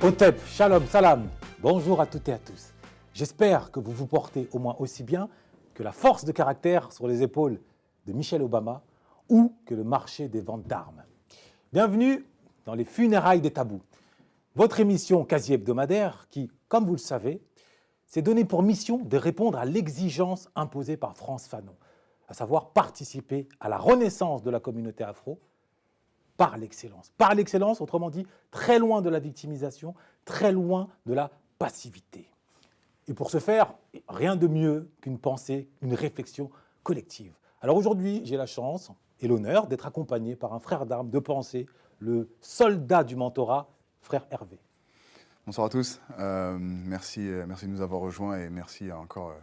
Otep, shalom, salam, bonjour à toutes et à tous. J'espère que vous vous portez au moins aussi bien que la force de caractère sur les épaules de Michelle Obama ou que le marché des ventes d'armes. Bienvenue dans les funérailles des tabous, votre émission quasi hebdomadaire qui, comme vous le savez, s'est donnée pour mission de répondre à l'exigence imposée par France Fanon, à savoir participer à la renaissance de la communauté afro par l'excellence. Par l'excellence, autrement dit, très loin de la victimisation, très loin de la passivité. Et pour ce faire, rien de mieux qu'une pensée, une réflexion collective. Alors aujourd'hui, j'ai la chance et l'honneur d'être accompagné par un frère d'armes de pensée, le soldat du mentorat, frère Hervé. Bonsoir à tous, merci de nous avoir rejoints et merci encore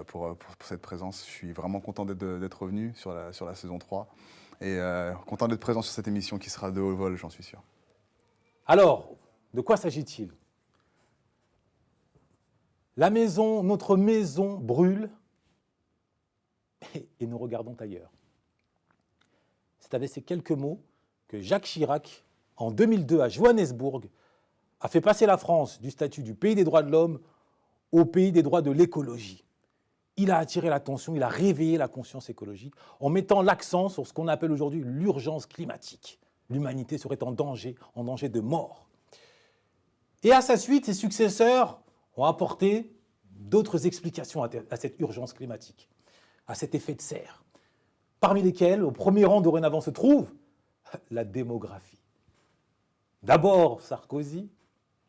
pour cette présence. Je suis vraiment content d'être revenu sur la saison 3 et content d'être présent sur cette émission qui sera de haut vol, j'en suis sûr. Alors, de quoi s'agit-il ? Notre maison brûle et nous regardons ailleurs. C'est avec ces quelques mots que Jacques Chirac, en 2002 à Johannesburg, a fait passer la France du statut du pays des droits de l'homme au pays des droits de l'écologie. Il a attiré l'attention, il a réveillé la conscience écologique en mettant l'accent sur ce qu'on appelle aujourd'hui l'urgence climatique. L'humanité serait en danger de mort. Et à sa suite, ses successeurs ont apporté d'autres explications à cette urgence climatique, à cet effet de serre, parmi lesquels, au premier rang dorénavant, se trouve la démographie. D'abord Sarkozy,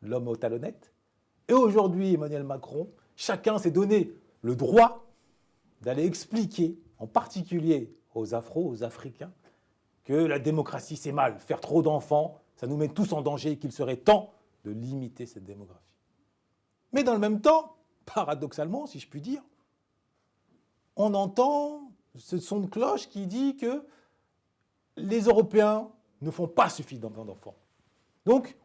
l'homme aux talonnettes, et aujourd'hui Emmanuel Macron, chacun s'est donné le droit d'aller expliquer, en particulier aux Afros, aux Africains, que la démocratie c'est mal, faire trop d'enfants, ça nous met tous en danger et qu'il serait temps de limiter cette démographie. Mais dans le même temps, paradoxalement, si je puis dire, on entend ce son de cloche qui dit que les Européens ne font pas suffisamment d'enfants. Donc,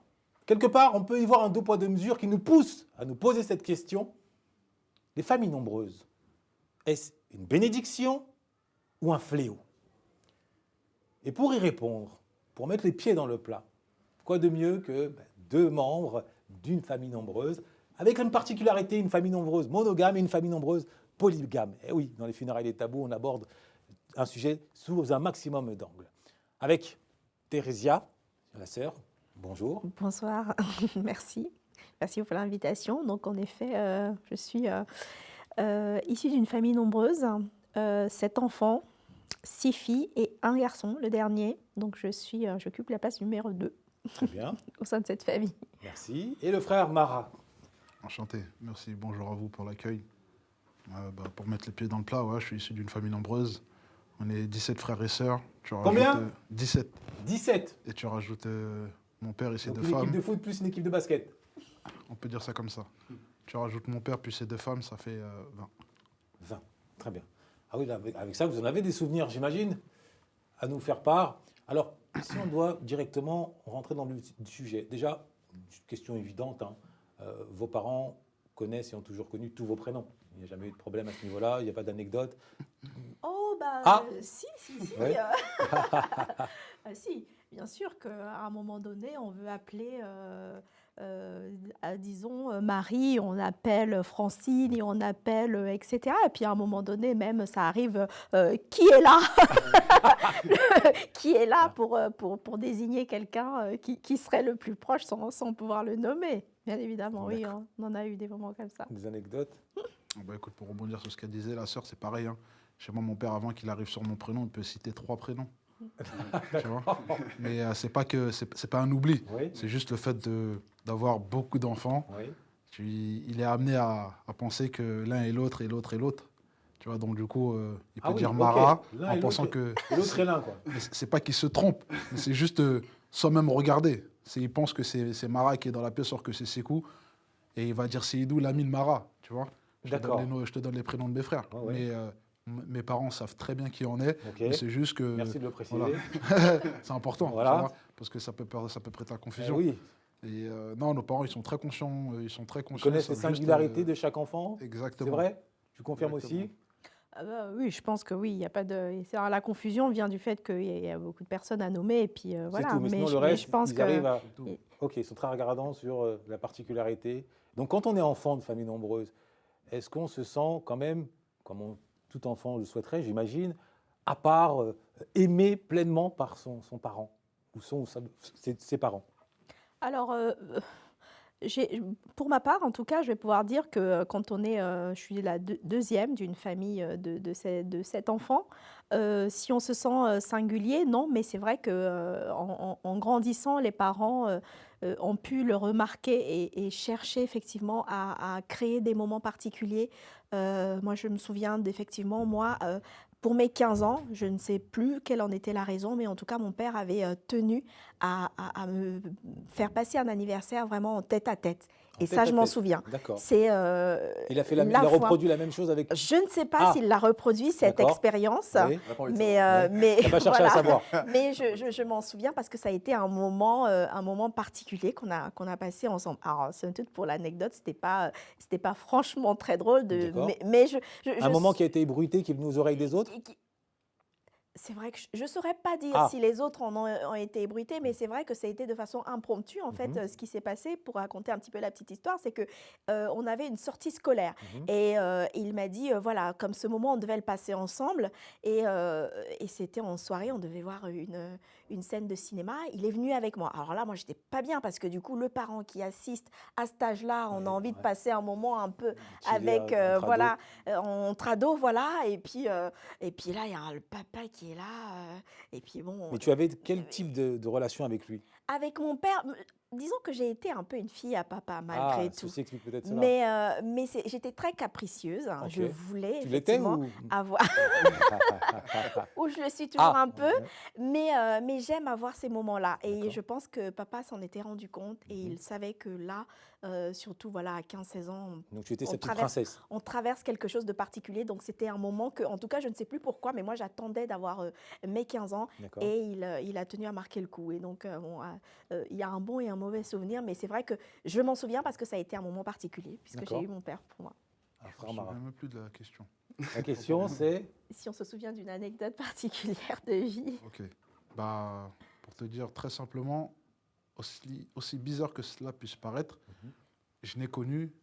quelque part, on peut y voir un deux poids deux mesures qui nous pousse à nous poser cette question. Les familles nombreuses, est-ce une bénédiction ou un fléau ? Et pour y répondre, pour mettre les pieds dans le plat, quoi de mieux que deux membres d'une famille nombreuse, avec une particularité, une famille nombreuse monogame et une famille nombreuse polygame. Et oui, dans les funérailles des tabous, on aborde un sujet sous un maximum d'angles. Avec Thérésia, la sœur, bonjour. Bonsoir, merci. Merci pour l'invitation. Donc en effet, je suis issue d'une famille nombreuse, 7 enfants, 6 filles et 1 garçon, le dernier. Donc j'occupe la place numéro 2. Très bien. Au sein de cette famille. Merci. Et le frère Mara. Enchanté, merci, bonjour à vous pour l'accueil. Pour mettre les pieds dans le plat, je suis issu d'une famille nombreuse. On est 17 frères et sœurs. Combien ? 17. 17. Et tu rajoutes mon père et ses Donc 2 une femmes. équipe de foot plus une équipe de basket. On peut dire ça comme ça. Tu rajoutes mon père puis ses 2 femmes, ça fait 20. 20, très bien. Ah oui, avec ça, vous en avez des souvenirs, j'imagine, à nous faire part. Alors, si on doit directement rentrer dans le sujet, déjà, une question évidente, vos parents connaissent et ont toujours connu tous vos prénoms. Il n'y a jamais eu de problème à ce niveau-là, il n'y a pas d'anecdote. Oh, si. Ouais. Si, bien sûr qu'à un moment donné, on veut appeler, disons, Marie, on appelle Francine et on appelle, etc. Et puis à un moment donné, même, ça arrive, qui est là Qui est là pour désigner quelqu'un qui serait le plus proche sans pouvoir le nommer. Bien évidemment, oui, on en a eu des moments comme ça. Des anecdotes ? Écoute, pour rebondir sur ce qu'elle disait, la sœur, c'est pareil. Chez moi, mon père, avant qu'il arrive sur mon prénom, il peut citer 3 prénoms. Tu vois, mais c'est pas un oubli, oui. C'est juste le fait d'avoir beaucoup d'enfants. Oui. Il est amené à penser que l'un est l'autre et l'autre est l'autre. Tu vois, donc du coup, il peut dire Mara en pensant que l'autre est l'un, quoi. C'est pas qu'il se trompe, mais c'est juste sans même regarder. Il pense que c'est Mara qui est dans la pièce, alors que c'est Sekou, et il va dire Seydou, l'ami de Mara. Tu vois. Je te donne les prénoms de mes frères. Oh, ouais. Mais mes parents savent très bien qui on est. Okay. C'est juste que... Merci de le préciser. Voilà. C'est important, voilà. Parce que ça peut prêter à confusion. Oui. Et non, nos parents, ils sont très conscients. Ils connaissent les singularités de chaque enfant. Exactement. C'est vrai ? Tu confirmes aussi ? Oui, je pense que oui, il y a pas de. La confusion vient du fait qu'il y a beaucoup de personnes à nommer et puis voilà. Tout, mais sinon, le mais reste, je pense ils arrivent à... Tout. Ok, ils sont très regardants sur la particularité. Donc, quand on est enfant de famille nombreuse, est-ce qu'on se sent quand même, tout enfant le souhaiterait, j'imagine, à part, aimé pleinement par son parent ou ses parents? Alors, pour ma part, en tout cas, je vais pouvoir dire que quand on est, je suis la deuxième d'une famille de 7 enfants, si on se sent singulier, non, mais c'est vrai que en grandissant, les parents ont pu le remarquer et chercher effectivement à créer des moments particuliers. Moi, je me souviens d'effectivement, moi, pour mes 15 ans, je ne sais plus quelle en était la raison, mais en tout cas, mon père avait tenu à me faire passer un anniversaire vraiment en tête à tête. En Et tête ça, à je m'en tête. souviens. D'accord. C'est Il a reproduit la même chose avec... Je ne sais pas s'il l'a reproduit, cette D'accord. expérience, Oui. On n'a pas envie de mais, savoir. mais T'as pas cherché à savoir. mais je m'en souviens parce que ça a été un moment particulier qu'on a passé ensemble. Alors, somme toute, pour l'anecdote, c'était pas franchement très drôle, D'accord. mais Un moment qui a été ébruité, qui est venu aux oreilles des autres? c'est vrai que je ne saurais pas dire Ah. si les autres ont été ébruités, mais c'est vrai que ça a été de façon impromptue. En fait, ce qui s'est passé, pour raconter un petit peu la petite histoire, c'est que on avait une sortie scolaire. Et il m'a dit, voilà, comme ce moment, on devait le passer ensemble. Et c'était en soirée, on devait voir une scène de cinéma. Il est venu avec moi. Alors là, moi, j'étais pas bien parce que du coup, le parent qui assiste à cet âge-là, on a envie de passer un moment un peu avec, voilà, entre ados, voilà. Et puis là, il y a le papa qui est là. Et puis bon. Mais tu avais quel type de relation avec lui? Avec mon père, disons que j'ai été un peu une fille à papa malgré tout. Ceci explique peut-être cela. Mais j'étais très capricieuse. Hein. Ok. Je voulais Tu l'étais effectivement ou... avoir. Ou je le suis toujours Ah. un peu, mais j'aime avoir ces moments-là. Et D'accord. je pense que papa s'en était rendu compte et il savait que là, surtout voilà, à 15-16 ans, Donc tu étais on sa petite traverse- princesse. on traverse quelque chose de particulier. Donc c'était un moment que, en tout cas, je ne sais plus pourquoi, mais moi j'attendais d'avoir mes 15 ans D'accord. et il a tenu à marquer le coup. Et donc, il y a un bon et un mauvais souvenir, mais c'est vrai que je m'en souviens parce que ça a été un moment particulier, puisque D'accord. j'ai eu mon père pour moi. Un Je frère ne me Marat. souviens même plus de la question. La question, c'est... Si on se souvient d'une anecdote particulière de vie. Ok. Bah, pour te dire très simplement, aussi bizarre que cela puisse paraître, je n'ai connu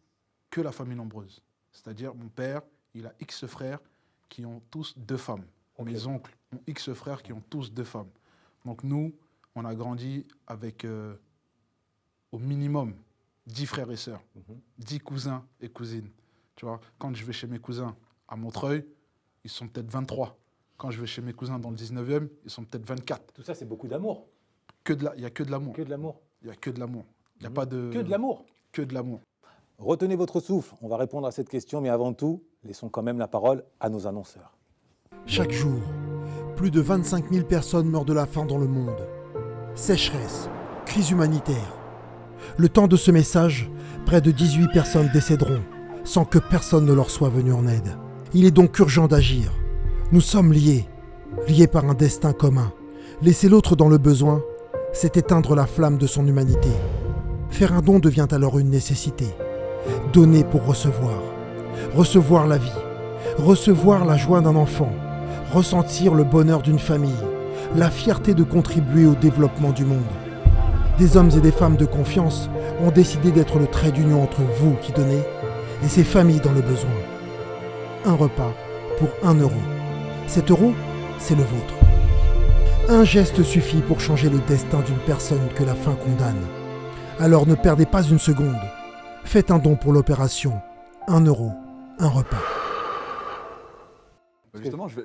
que la famille nombreuse. C'est-à-dire, mon père, il a X frères qui ont tous 2 femmes. Ok. Mes oncles ont X frères qui ont tous 2 femmes. Donc nous, on a grandi avec au minimum 10 frères et sœurs, 10 cousins et cousines. Tu vois, quand je vais chez mes cousins à Montreuil, ils sont peut-être 23. Quand je vais chez mes cousins dans le 19e, ils sont peut-être 24. Tout ça, c'est beaucoup d'amour. Il n'y a que de l'amour. Que de l'amour. Il n'y a que de l'amour. Il n'y a pas de... Que de l'amour. Que de l'amour. Retenez votre souffle. On va répondre à cette question, mais avant tout, laissons quand même la parole à nos annonceurs. Chaque jour, plus de 25 000 personnes meurent de la faim dans le monde. Sécheresse, crise humanitaire. Le temps de ce message, près de 18 personnes décéderont sans que personne ne leur soit venu en aide. Il est donc urgent d'agir. Nous sommes liés par un destin commun. Laisser l'autre dans le besoin, c'est éteindre la flamme de son humanité. Faire un don devient alors une nécessité. Donner pour recevoir. Recevoir la vie. Recevoir la joie d'un enfant. Ressentir le bonheur d'une famille. La fierté de contribuer au développement du monde. Des hommes et des femmes de confiance ont décidé d'être le trait d'union entre vous qui donnez et ces familles dans le besoin. Un repas pour 1 euro. Cet euro, c'est le vôtre. Un geste suffit pour changer le destin d'une personne que la faim condamne. Alors ne perdez pas une seconde. Faites un don pour l'opération 1 euro, un repas. Justement, je vais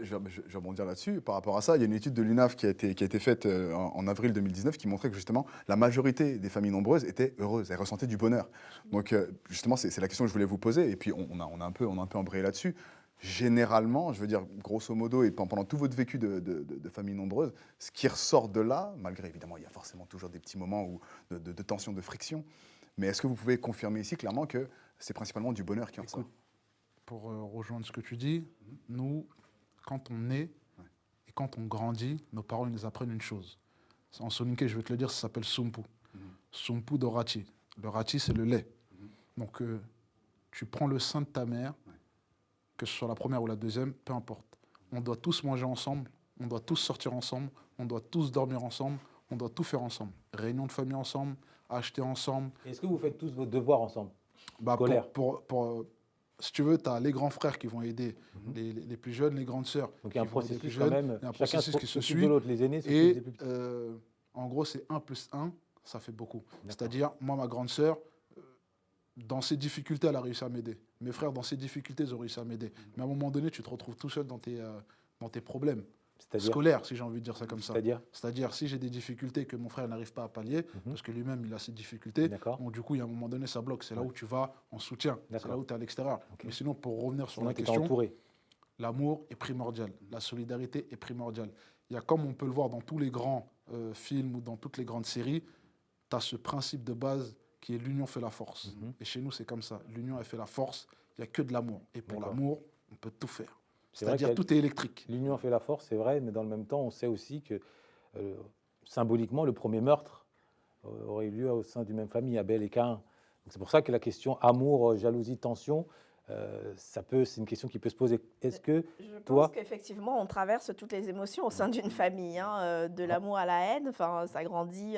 rebondir là-dessus. Par rapport à ça, il y a une étude de l'UNAF qui a été faite en avril 2019 qui montrait que justement la majorité des familles nombreuses étaient heureuses, elles ressentaient du bonheur. Donc justement, c'est la question que je voulais vous poser. Et puis on a un peu embrayé là-dessus. Généralement, je veux dire, grosso modo, et pendant tout votre vécu de famille nombreuse, ce qui ressort de là, malgré évidemment, il y a forcément toujours des petits moments de tension, de friction, mais est-ce que vous pouvez confirmer ici clairement que c'est principalement du bonheur qui en sort? Pour rejoindre ce que tu dis, nous, quand on naît et quand on grandit, nos parents ils nous apprennent une chose. En soninké, je vais te le dire, ça s'appelle sumpu. Sumpu de rati. Le rati, c'est le lait. Donc, tu prends le sein de ta mère, que ce soit la première ou la deuxième, peu importe. On doit tous manger ensemble, on doit tous sortir ensemble, on doit tous dormir ensemble, on doit tout faire ensemble. Réunion de famille ensemble, acheter ensemble. Est-ce que vous faites tous vos devoirs ensemble? Bah, Scolaire. Si tu veux, tu as les grands frères qui vont aider les plus jeunes, les grandes sœurs. Donc il y a un qui vont aider les plus processus quand jeunes. même. Il y a un Chacun processus qui se s'occupe suit. de l'autre. Les aînés s'occupent Et des plus petits. en gros, c'est 1 plus 1, ça fait beaucoup. C'est-à-dire, moi, ma grande sœur, dans ses difficultés, elle a réussi à m'aider. Mes frères, dans ses difficultés, ils ont réussi à m'aider. Mais à un moment donné, tu te retrouves tout seul dans tes problèmes C'est-à-dire, scolaires, si j'ai envie de dire ça comme ça. c'est-à-dire, C'est-à-dire, si j'ai des difficultés que mon frère n'arrive pas à pallier, parce que lui-même, il a ses difficultés, D'accord. donc du coup, il y a un moment donné, ça bloque. C'est là où tu vas en soutien. C'est D'accord. là où tu es à l'extérieur. Ok. Mais sinon, pour revenir sur sinon la tu es question, entouré. l'amour est primordial. La solidarité est primordiale. Il y a, comme on peut le voir dans tous les grands films ou dans toutes les grandes séries, tu as ce principe de base qui est l'union fait la force. Et chez nous, c'est comme ça. L'union, elle fait la force. Il n'y a que de l'amour. Et pour D'accord. l'amour, on peut tout faire. C'est vrai C'est-à-dire, qu'il y a- tout est électrique. L'union fait la force, c'est vrai, mais dans le même temps, on sait aussi que symboliquement, le premier meurtre aurait eu lieu au sein d'une même famille, Abel et Caïn. Donc, c'est pour ça que la question amour, jalousie, tension, c'est une question qui peut se poser. Est-ce que Je pense toi, qu'effectivement, on traverse toutes les émotions au sein d'une famille, hein, de l'amour à la haine. Enfin, ça grandit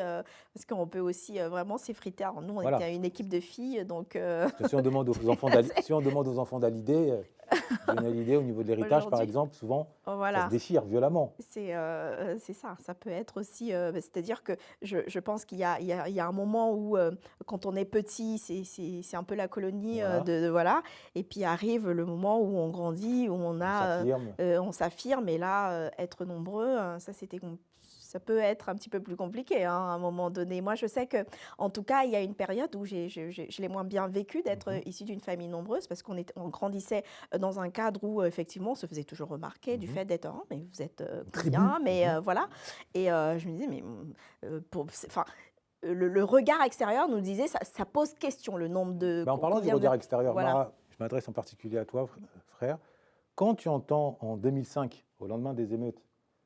parce qu'on peut aussi vraiment s'effriter. Alors, nous, on Voilà. était une équipe de filles, donc si on demande aux enfants d'Hallyday, Johnny Hallyday, au niveau de l'héritage, par Aujourd'hui, exemple, souvent, ça voilà. se déchire violemment. C'est ça. Ça peut être aussi. C'est-à-dire que je pense qu'il y a un moment où, quand on est petit, c'est un peu la colonie voilà. Et puis arrive le moment où on grandit, où On s'affirme. on s'affirme. Et là, être nombreux, ça peut être un petit peu plus compliqué, hein, à un moment donné. Moi, je sais que, en tout cas, il y a une période où je l'ai moins bien vécu d'être issue d'une famille nombreuse, parce qu'on grandissait dans un cadre où, effectivement, on se faisait toujours remarquer du fait d'être, mais vous êtes combien, mais voilà. Et je me disais, mais le regard extérieur nous disait, ça pose question, le nombre de. En parlant du combien de- regard extérieur, Voilà. Mara, je m'adresse en particulier à toi, frère. Quand tu entends en 2005, au lendemain des émeutes,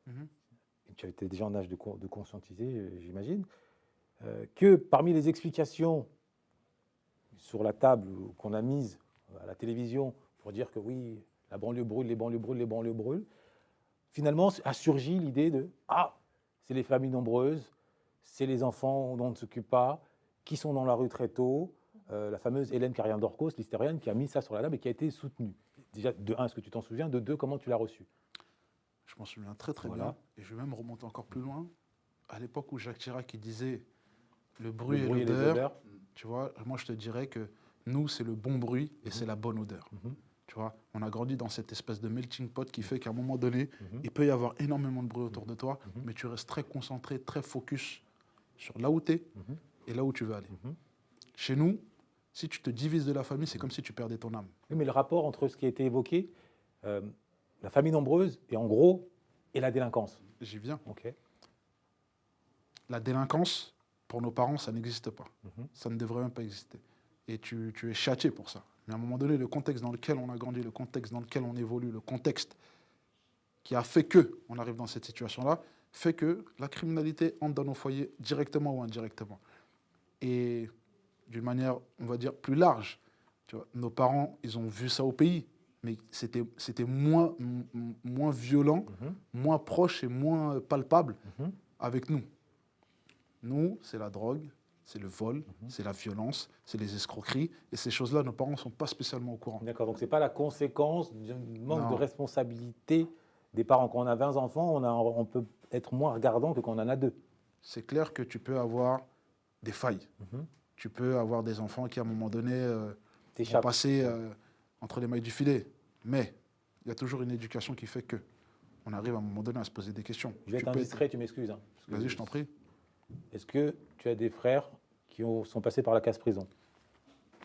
et tu étais déjà en âge de conscientiser, j'imagine, que parmi les explications sur la table qu'on a mises à la télévision pour dire que oui, la banlieue brûle, les banlieues brûlent, les banlieues brûlent, finalement a surgi l'idée de « Ah, c'est les familles nombreuses, c'est les enfants dont on ne s'occupe pas, qui sont dans la rue très tôt ». La fameuse Hélène Carrière-Dorcos, l'hystérienne, qui a mis ça sur la table et qui a été soutenue. Déjà, de un, est-ce que tu t'en souviens? De deux, comment tu l'as reçu? Je m'en souviens très très Voilà. bien. Et je vais même remonter encore plus loin. À l'époque où Jacques Chirac il disait le bruit et les l'odeur, odeurs. tu vois, moi je te dirais que nous, c'est le bon bruit et c'est la bonne odeur. Tu vois, on a grandi dans cette espèce de melting pot qui fait qu'à un moment donné, il peut y avoir énormément de bruit autour de toi, mais tu restes très concentré, très focus sur là où tu es et là où tu veux aller. Chez nous, si tu te divises de la famille, c'est comme si tu perdais ton âme. Oui, mais le rapport entre ce qui a été évoqué, la famille nombreuse, et en gros, et la délinquance. J'y viens. Ok. La délinquance, pour nos parents, ça n'existe pas. Ça ne devrait même pas exister. Et tu es châtié pour ça. Mais à un moment donné, le contexte dans lequel on a grandi, le contexte dans lequel on évolue, le contexte qui a fait que on arrive dans cette situation-là, fait que la criminalité entre dans nos foyers directement ou indirectement. Et d'une manière, on va dire, plus large. Tu vois, nos parents, ils ont vu ça au pays, mais c'était moins violent, moins proche et moins palpable avec nous. Nous, c'est la drogue, c'est le vol, c'est la violence, c'est les escroqueries. Et ces choses-là, nos parents ne sont pas spécialement au courant. D'accord, donc ce n'est pas la conséquence d'un manque Non. de responsabilité des parents. Quand on a 20 enfants, on peut être moins regardant que quand on en a 2. C'est clair que tu peux avoir des failles. Tu peux avoir des enfants qui, à un moment donné, vont T'échappes. passer entre les mailles du filet. Mais il y a toujours une éducation qui fait que on arrive à un moment donné à se poser des questions. Je vais Tu être peux indiscret, tu m'excuses. Hein, parce que- Vas-y, je t'en prie. Est-ce que tu as des frères qui sont passés par la case-prison?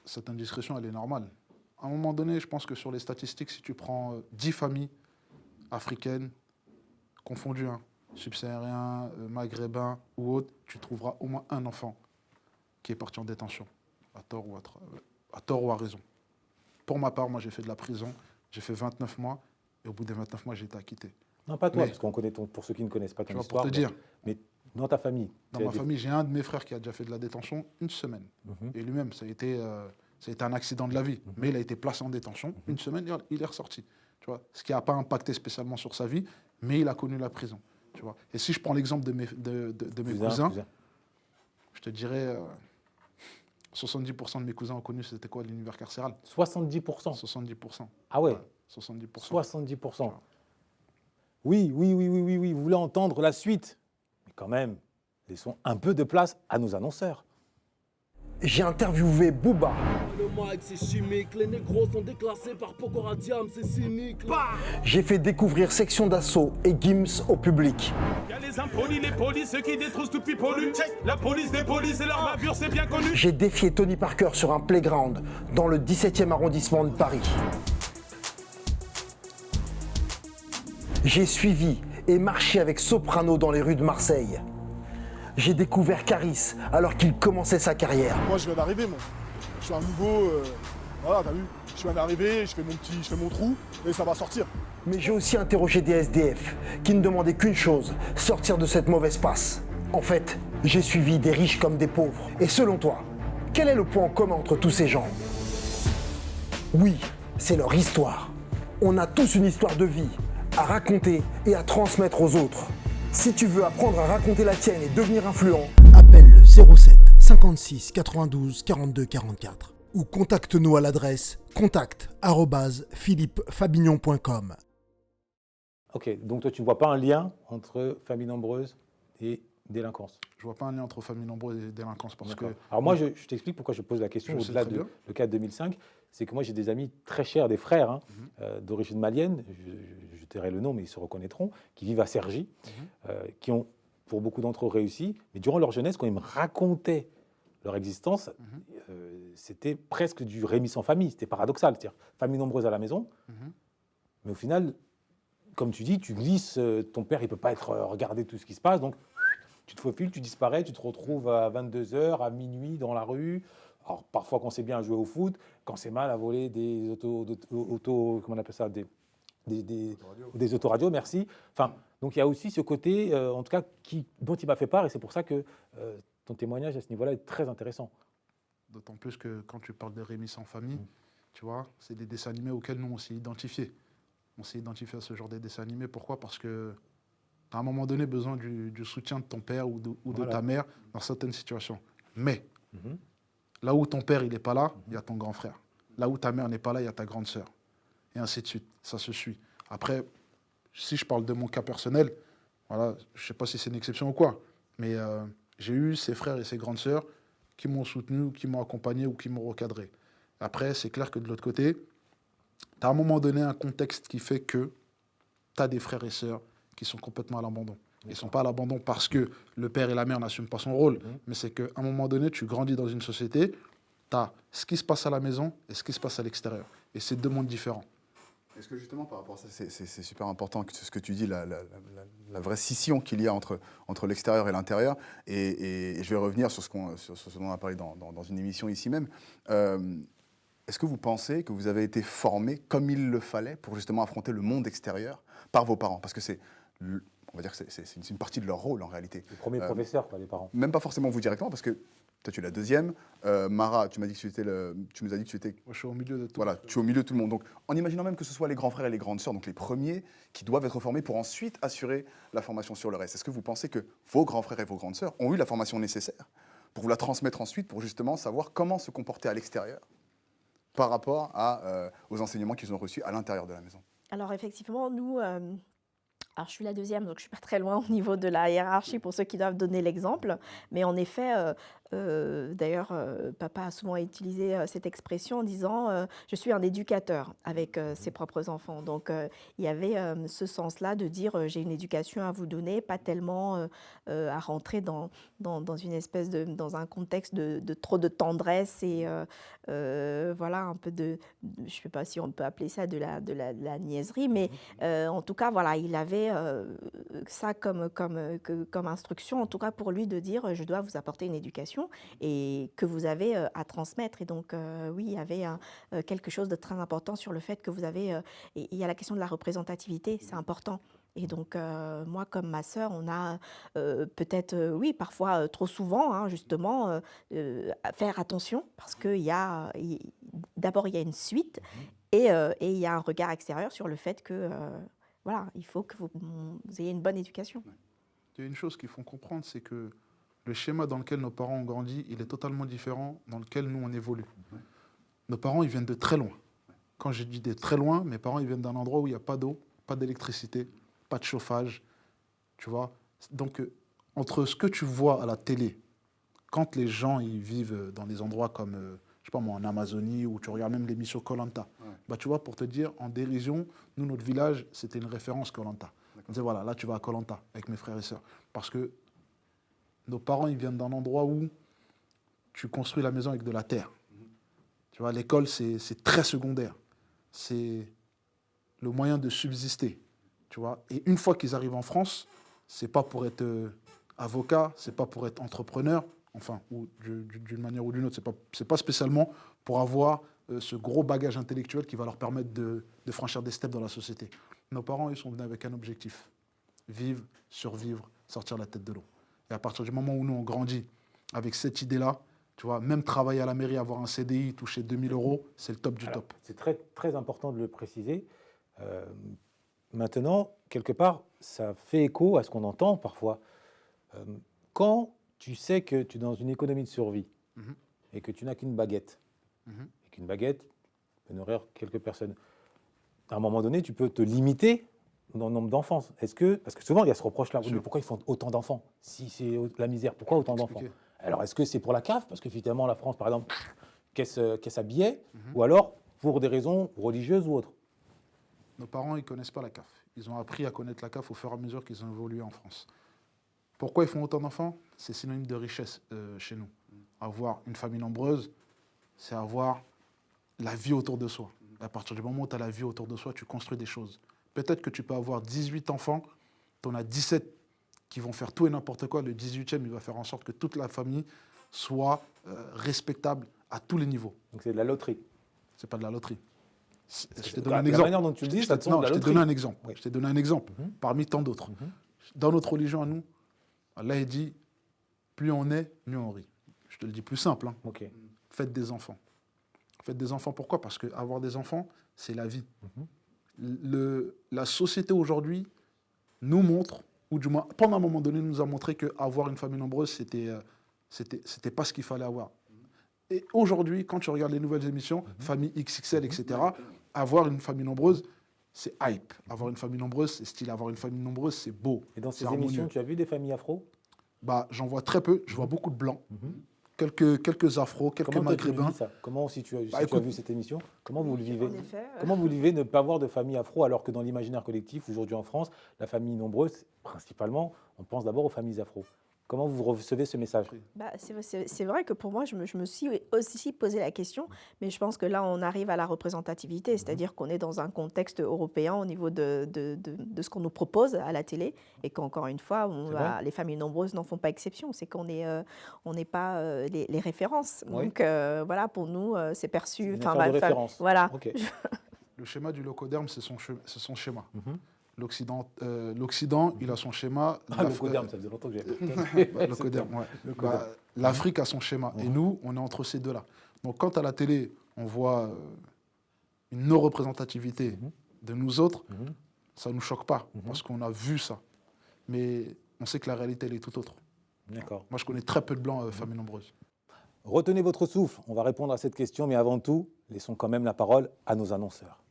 Cette indiscrétion, elle est normale. À un moment donné, je pense que sur les statistiques, si tu prends 10 familles africaines, confondues, hein, subsahariens, maghrébins ou autres, tu trouveras au moins un enfant qui est parti en détention, à tort ou à raison. Pour ma part, moi, j'ai fait de la prison, j'ai fait 29 mois, et au bout des 29 mois, j'ai été acquitté. Non, pas toi, Mais- parce qu'on connaît pour ceux qui ne connaissent pas Tu ton vois, histoire. pour te dire, Mais dans ta famille. dans tu as ma des- famille, j'ai un de mes frères qui a déjà fait de la détention une semaine. Et lui-même, ça a été Ça a été un accident de la vie. Mais il a été placé en détention. Une semaine, il est ressorti. Tu vois, ce qui n'a pas impacté spécialement sur sa vie, mais il a connu la prison. Tu vois. Et si je prends l'exemple de mes cousins, je te dirais 70% de mes cousins ont connu c'était quoi l'univers carcéral. 70%. 70%. Ah ouais, 70%. 70%. Oui, vous voulez entendre la suite. Mais quand même, laissons un peu de place à nos annonceurs. J'ai interviewé Booba. Le mic c'est chimique, les négros sont déclassés par Pokora Diam, c'est cynique. J'ai fait découvrir Section d'Assaut et Gims au public. Y'a les impolis, les polices, ceux qui détruisent tout depuis pollu. La police des polices et leur bavure, c'est bien connu. J'ai défié Tony Parker sur un playground dans le 17e arrondissement de Paris. J'ai suivi et marché avec Soprano dans les rues de Marseille. J'ai découvert Caris alors qu'il commençait sa carrière. Moi je viens d'arriver, moi. Je suis un nouveau, voilà, t'as vu. Je viens d'arriver, je fais mon trou et ça va sortir. Mais j'ai aussi interrogé des SDF qui ne demandaient qu'une chose, sortir de cette mauvaise passe. En fait, j'ai suivi des riches comme des pauvres. Et selon toi, quel est le point commun entre tous ces gens? Oui, c'est leur histoire. On a tous une histoire de vie à raconter et à transmettre aux autres. Si tu veux apprendre à raconter la tienne et devenir influent, appelle le 07 56 92 42 44 ou contacte-nous à l'adresse contact@philippefabignon.com. Ok, donc toi, tu ne vois pas un lien entre famille nombreuse et délinquance? Je ne vois pas un lien entre famille nombreuse et délinquance parce que... Alors moi, je t'explique pourquoi je pose la question au-delà de le cas de 2005. C'est que moi, j'ai des amis très chers, des frères d'origine malienne, je tairai le nom, mais ils se reconnaîtront, qui vivent à Cergy, qui ont, pour beaucoup d'entre eux, réussi. Mais durant leur jeunesse, quand ils me racontaient leur existence, c'était presque du Rémi sans famille. C'était paradoxal, c'est-à-dire famille nombreuse à la maison, mais au final, comme tu dis, tu glisses, ton père, il ne peut pas être regarder tout ce qui se passe, donc tu te faufiles, tu disparais, tu te retrouves à 22h, à minuit, dans la rue. Alors, parfois, quand c'est bien, à jouer au foot, quand c'est mal, à voler des comment on appelle ça, des autoradios, merci. Enfin, donc, il y a aussi ce côté, en tout cas, dont il m'a fait part, et c'est pour ça que ton témoignage à ce niveau-là est très intéressant. D'autant plus que quand tu parles de Rémi sans famille, tu vois, c'est des dessins animés auxquels nous, on s'est identifiés. On s'est identifié à ce genre de dessins animés. Pourquoi? Parce que tu as à un moment donné besoin du soutien de ton père ou de ta mère dans certaines situations. Mais là où ton père n'est pas là, il y a ton grand frère. Là où ta mère n'est pas là, il y a ta grande sœur. Et ainsi de suite. Ça se suit. Après, si je parle de mon cas personnel, voilà, je ne sais pas si c'est une exception ou quoi, mais j'ai eu ces frères et ces grandes sœurs qui m'ont soutenu, qui m'ont accompagné ou qui m'ont recadré. Après, c'est clair que de l'autre côté, tu as à un moment donné un contexte qui fait que tu as des frères et sœurs qui sont complètement à l'abandon. Ils ne sont pas à l'abandon parce que le père et la mère n'assument pas son rôle, mais c'est qu'à un moment donné, tu grandis dans une société, tu as ce qui se passe à la maison et ce qui se passe à l'extérieur. Et c'est deux mondes différents. Est-ce que justement, par rapport à ça, c'est super important ce que tu dis, la vraie scission qu'il y a entre l'extérieur et l'intérieur. Et je vais revenir sur ce dont on a parlé dans une émission ici même. Est-ce que vous pensez que vous avez été formé comme il le fallait pour justement affronter le monde extérieur par vos parents? Parce que on va dire que c'est une partie de leur rôle en réalité. Le premier professeur, quoi, les parents. Même pas forcément vous directement, parce que toi tu es la deuxième. Mara, tu nous as dit que tu étais... Moi, je suis au milieu de tout. Voilà, tu es au milieu de tout le monde. Donc en imaginant même que ce soit les grands frères et les grandes sœurs, donc les premiers, qui doivent être formés pour ensuite assurer la formation sur le reste. Est-ce que vous pensez que vos grands frères et vos grandes sœurs ont eu la formation nécessaire pour vous la transmettre ensuite, pour justement savoir comment se comporter à l'extérieur par rapport aux enseignements qu'ils ont reçus à l'intérieur de la maison? Alors effectivement, nous, alors je suis la deuxième, donc je ne suis pas très loin au niveau de la hiérarchie pour ceux qui doivent donner l'exemple. Mais en effet, d'ailleurs, papa a souvent utilisé cette expression en disant je suis un éducateur avec ses propres enfants. Donc il y avait ce sens-là de dire j'ai une éducation à vous donner, pas tellement à rentrer dans une espèce dans un contexte de trop de tendresse et voilà un peu je ne sais pas si on peut appeler ça de la niaiserie, mais en tout cas voilà, il avait ça comme instruction, en tout cas pour lui, de dire je dois vous apporter une éducation et que vous avez à transmettre. Et donc oui, il y avait quelque chose de très important sur le fait que vous avez, il y a la question de la représentativité, c'est important. Et donc, moi, comme ma sœur, on a peut-être, oui, parfois trop souvent, justement, à faire attention parce d'abord, il y a une suite et il y a un regard extérieur sur le fait que, voilà, il faut que vous ayez une bonne éducation. Il y a une chose qu'il faut comprendre, c'est que le schéma dans lequel nos parents ont grandi, il est totalement différent dans lequel nous, on évolue. Nos parents, ils viennent de très loin. Quand je dis de très loin, mes parents, ils viennent d'un endroit où il n'y a pas d'eau, pas d'électricité, pas de chauffage, tu vois. Donc, entre ce que tu vois à la télé, quand les gens ils vivent dans des endroits comme, je sais pas moi, en Amazonie, où tu regardes même l'émission Koh-Lanta, bah, tu vois, pour te dire, en dérision, nous, notre village, c'était une référence Koh-Lanta. On disait, voilà, là, tu vas à Koh-Lanta avec mes frères et sœurs. Parce que nos parents, ils viennent d'un endroit où tu construis la maison avec de la terre. Tu vois, l'école, c'est très secondaire. C'est le moyen de subsister. Tu vois. Et une fois qu'ils arrivent en France, c'est pas pour être avocat, c'est pas pour être entrepreneur, enfin, ou d'une manière ou d'une autre. C'est pas spécialement pour avoir ce gros bagage intellectuel qui va leur permettre de franchir des steps dans la société. Nos parents, ils sont venus avec un objectif. Vivre, survivre, sortir la tête de l'eau. Et à partir du moment où nous, on grandit avec cette idée-là, tu vois, même travailler à la mairie, avoir un CDI, toucher 2 000 €, c'est le top du top. C'est très, très important de le préciser. Maintenant, quelque part, ça fait écho à ce qu'on entend parfois. Quand tu sais que tu es dans une économie de survie et que tu n'as qu'une baguette, et qu'une baguette peut nourrir quelques personnes, à un moment donné, tu peux te limiter dans le nombre d'enfants. Parce que souvent, il y a ce reproche-là. Oui, mais pourquoi ils font autant d'enfants? Si c'est la misère, pourquoi autant d'enfants? Alors, est-ce que c'est pour la CAF? Parce que finalement, la France, par exemple, qu'est-ce à billet? Ou alors pour des raisons religieuses ou autres? Nos parents, ils ne connaissent pas la CAF. Ils ont appris à connaître la CAF au fur et à mesure qu'ils ont évolué en France. Pourquoi ils font autant d'enfants? C'est synonyme de richesse chez nous. Avoir une famille nombreuse, c'est avoir la vie autour de soi. À partir du moment où tu as la vie autour de soi, tu construis des choses. Peut-être que tu peux avoir 18 enfants, tu en as 17 qui vont faire tout et n'importe quoi. Le 18e, il va faire en sorte que toute la famille soit respectable à tous les niveaux. Donc c'est de la loterie? C'est pas de la loterie. Je te donne un exemple. La manière dont tu le dis, ça te semble de la loterie. Je t'ai donné un exemple. Oui. Je t'ai donné un exemple parmi tant d'autres. Dans notre religion à nous, Allah il dit, plus on est, mieux on rit. Je te le dis plus simple. Hein. Faites des enfants. Faites des enfants, pourquoi? Parce qu'avoir des enfants, c'est la vie. La société aujourd'hui nous montre, ou du moins, pendant un moment donné, nous a montré qu'avoir une famille nombreuse, c'était pas ce qu'il fallait avoir. Et aujourd'hui, quand tu regardes les nouvelles émissions, famille XXL, etc., avoir une famille nombreuse, c'est hype. Avoir une famille nombreuse, c'est style. Avoir une famille nombreuse, c'est beau. Et dans ces émissions, tu as vu des familles afro? Bah, j'en vois très peu. Je vois beaucoup de blancs. Quelques afros, quelques maghrébins. Comment, si tu as vu cette émission, comment vous le vivez? Comment vous le vivez de ne pas avoir de famille afro, alors que dans l'imaginaire collectif, aujourd'hui en France, la famille nombreuse, principalement, on pense d'abord aux familles afro. Comment vous recevez ce message? C'est vrai que pour moi, je me suis aussi posé la question, mais je pense que là, on arrive à la représentativité, c'est-à-dire qu'on est dans un contexte européen au niveau de ce qu'on nous propose à la télé, et qu'encore une fois, les familles nombreuses n'en font pas exception, c'est qu'on n'est pas les références. Oui. Donc voilà, pour nous, c'est perçu... Une affaire de référence. Voilà. Okay. Le schéma du locoderme, c'est son schéma. L'Occident, il a son schéma. Locoderme, ça faisait longtemps que j'ai... Locoderme, ouais. L'Afrique a son schéma. Et nous, on est entre ces deux-là. Donc, quand à la télé, on voit une non-représentativité de nous autres, ça ne nous choque pas, parce qu'on a vu ça. Mais on sait que la réalité, elle est tout autre. D'accord. Moi, je connais très peu de blancs familles nombreuses. Retenez votre souffle. On va répondre à cette question, mais avant tout, laissons quand même la parole à nos annonceurs.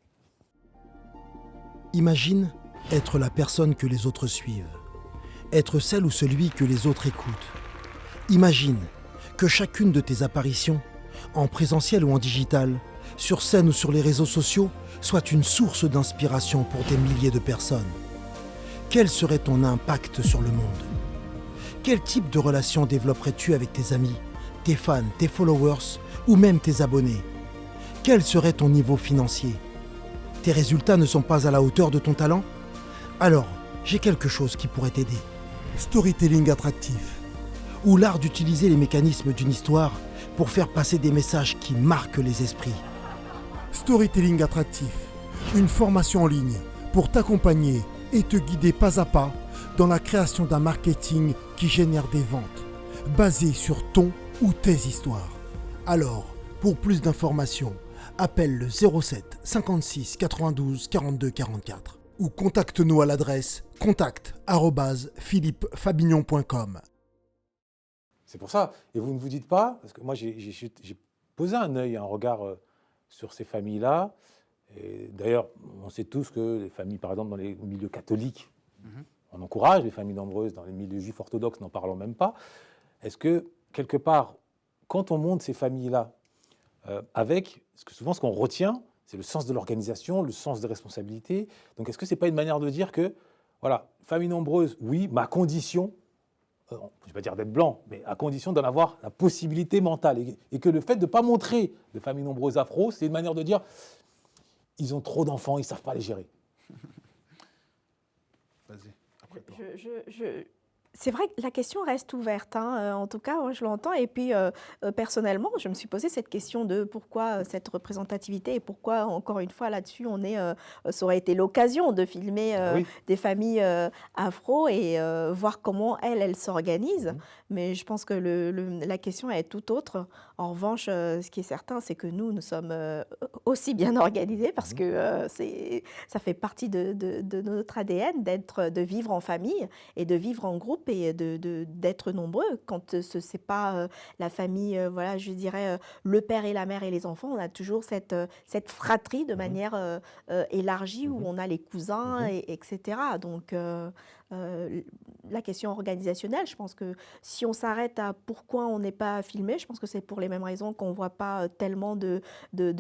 Imagine être la personne que les autres suivent, être celle ou celui que les autres écoutent. Imagine que chacune de tes apparitions, en présentiel ou en digital, sur scène ou sur les réseaux sociaux, soit une source d'inspiration pour des milliers de personnes. Quel serait ton impact sur le monde? Quel type de relation développerais-tu avec tes amis, tes fans, tes followers ou même tes abonnés? Quel serait ton niveau financier? Tes résultats ne sont pas à la hauteur de ton talent? Alors, j'ai quelque chose qui pourrait t'aider. Storytelling attractif, ou l'art d'utiliser les mécanismes d'une histoire pour faire passer des messages qui marquent les esprits. Storytelling attractif, une formation en ligne pour t'accompagner et te guider pas à pas dans la création d'un marketing qui génère des ventes, basé sur ton ou tes histoires. Alors, pour plus d'informations, appelle le 07 56 92 42 44 ou contacte-nous à l'adresse contact@philippefabignon.com. C'est pour ça. Et vous ne vous dites pas, parce que moi j'ai posé un œil, un regard sur ces familles-là. Et d'ailleurs, on sait tous que les familles, par exemple, dans les milieux catholiques, on encourage les familles nombreuses, dans les milieux juifs orthodoxes, n'en parlons même pas. Est-ce que, quelque part, quand on monte ces familles-là, parce que souvent ce qu'on retient, c'est le sens de l'organisation, le sens des responsabilités. Donc est-ce que ce n'est pas une manière de dire que, voilà, famille nombreuse, oui, ma condition, je ne vais pas dire d'être blanc, mais à condition d'en avoir la possibilité mentale. Et que le fait de ne pas montrer de famille nombreuse afro, c'est une manière de dire, ils ont trop d'enfants, ils ne savent pas les gérer. Vas-y, après toi. C'est vrai que la question reste ouverte, hein. En tout cas, moi, je l'entends. Et puis, personnellement, je me suis posé cette question de pourquoi cette représentativité et pourquoi, encore une fois, là-dessus, ça aurait été l'occasion de filmer Oui. des familles afro et voir comment elles s'organisent. Mais je pense que la question est tout autre. En revanche, ce qui est certain, c'est que nous sommes aussi bien organisés parce que ça fait partie de notre ADN de vivre en famille et de vivre en groupe et d'être nombreux. Quand ce n'est pas la famille, voilà, je dirais le père et la mère et les enfants, on a toujours cette fratrie de manière élargie où on a les cousins, etc. Donc, la question organisationnelle, je pense que si on s'arrête à pourquoi on n'est pas filmé, je pense que c'est pour les mêmes raisons qu'on ne voit pas tellement de